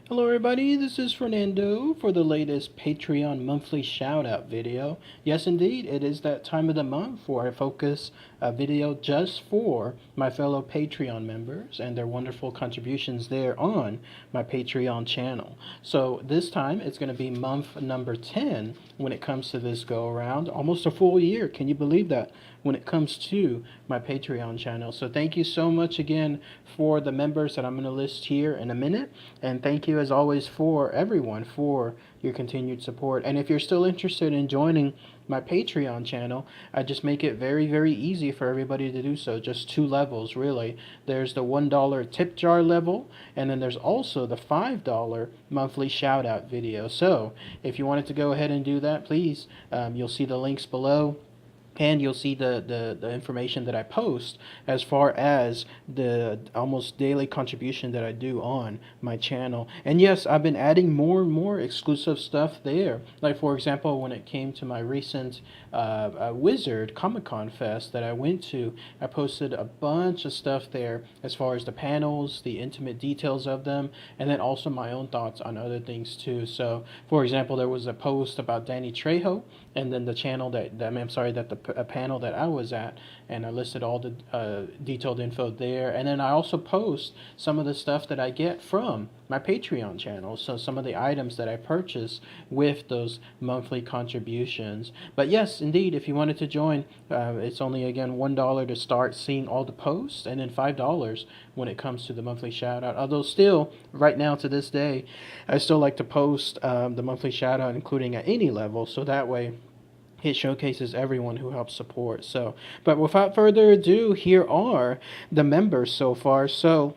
Hello everybody, this is Fernando for the latest Patreon monthly shout out video. Yes indeed, it is that time of the month where I focus a video just for my fellow Patreon members and their wonderful contributions there on my Patreon channel. So this time it's going to be month number 10 when it comes to this go around. Almost a full year, can you believe that? When it comes to my Patreon channel. So thank you so much again for the members that I'm going to list here in a minute. And thank you as always for everyone for your continued support. And if you're still interested in joining my Patreon channel, I just make it very easy for everybody to do so. Just two levels really. There's the $1 tip jar level, and then there's also the $5 monthly shout out video. So if you wanted to go ahead and do that, please, you'll see the links below. And you'll see the information that I post as far as the almost daily contribution that I do on my channel. And yes, I've been adding more and more exclusive stuff there. Like for example, when it came to my recent Wizard Comic-Con Fest that I went to, I posted a bunch of stuff there as far as the panels, the intimate details of them, and then also my own thoughts on other things too. So for example, there was a post about Danny Trejo, and then the channel that a panel that I was at, and I listed all the detailed info there. And then I also post some of the stuff that I get from my Patreon channel, so some of the items that I purchase with those monthly contributions. But yes, indeed, if you wanted to join, it's only again $1 to start seeing all the posts, and then $5 when it comes to the monthly shout out. Although still, right now to this day, I still like to post the monthly shout out, including at any level, so that way it showcases everyone who helps support. So, but without further ado, here are the members so far. So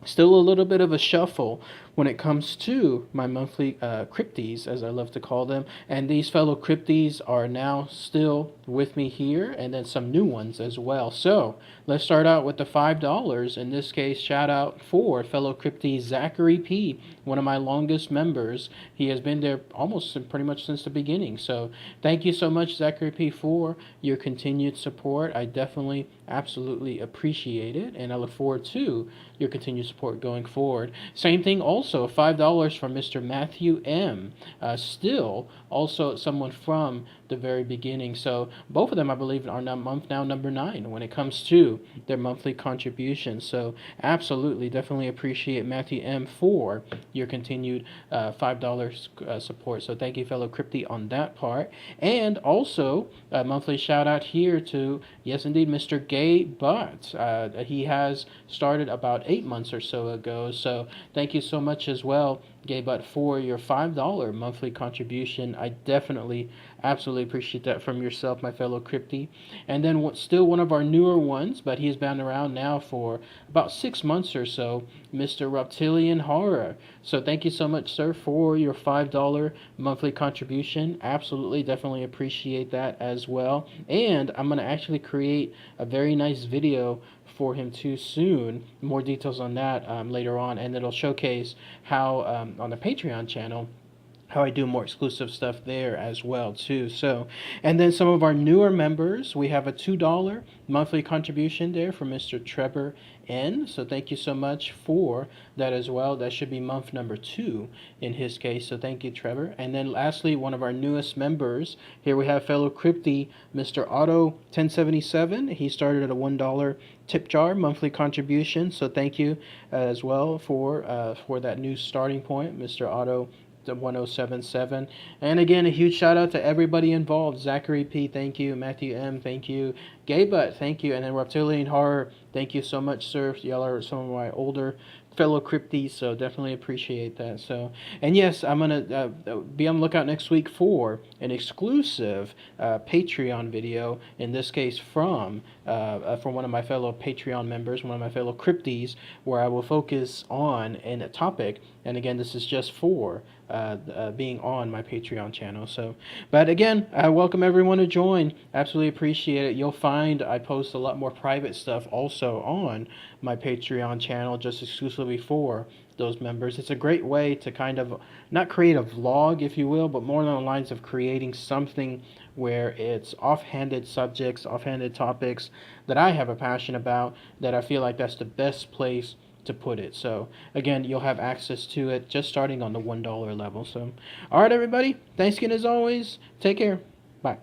still a little bit of a shuffle when it comes to my monthly crypties, as I love to call them. And these fellow crypties are now still with me here, and then some new ones as well. So let's start out with the $5. In this case, shout out for fellow cryptie Zachary P., one of my longest members. He has been there almost pretty much since the beginning. So thank you so much, Zachary P., for your continued support. I definitely, absolutely appreciate it, and I look forward to your continued support going forward. Same thing also, $5 from Mr. Matthew M. Still also someone from the very beginning. So both of them, I believe, are now number 9 when it comes to their monthly contributions. So absolutely, definitely appreciate Matthew M. for your continued $5 support. So thank you, fellow Crypty, on that part. And also a monthly shout out here to, yes indeed, Mr. Gay Butt. He has started about 8 months or so ago. So thank you so much as well, Gay Butt, for your $5 monthly contribution. I definitely, absolutely appreciate that from yourself, my fellow Crypty. And then still one of our newer ones, but he's been around now for about 6 months or so, Mr. Reptilian Horror. So thank you so much, sir, for your $5 monthly contribution. Absolutely, definitely appreciate that as well. And I'm going to actually create a very nice video for him too soon. More details on that later on, and it'll showcase how on the Patreon channel how I do more exclusive stuff there as well too. So, and then some of our newer members, we have a $2 monthly contribution there from Mr. Trevor N. So thank you so much for that as well. That should be month number 2 in his case. So thank you, Trevor. And then lastly, one of our newest members, here we have fellow Crypty, Mr. Otto 1077. He started at a $1 tip jar monthly contribution. So thank you as well for that new starting point, Mr. Otto 1077. And again, a huge shout out to everybody involved. Zachary P., thank you. Matthew M., thank you. Gaybutt, thank you. And then Reptilian Horror, thank you so much, sir. Y'all are some of my older fellow crypties, so definitely appreciate that. So, and yes, I'm gonna be on the lookout next week for an exclusive Patreon video, in this case from one of my fellow Patreon members, one of my fellow crypties, where I will focus on a topic. And again, this is just for being on my Patreon channel. So, but again, I welcome everyone to join. Absolutely appreciate it. You'll find I post a lot more private stuff also on my Patreon channel, just exclusively for those members. It's a great way to kind of not create a vlog, if you will, but more along the lines of creating something where it's offhanded subjects, offhanded topics that I have a passion about, that I feel like that's the best place to put it. So again, you'll have access to it just starting on the $1 level. So all right, everybody, thanks again as always. Take care. Bye.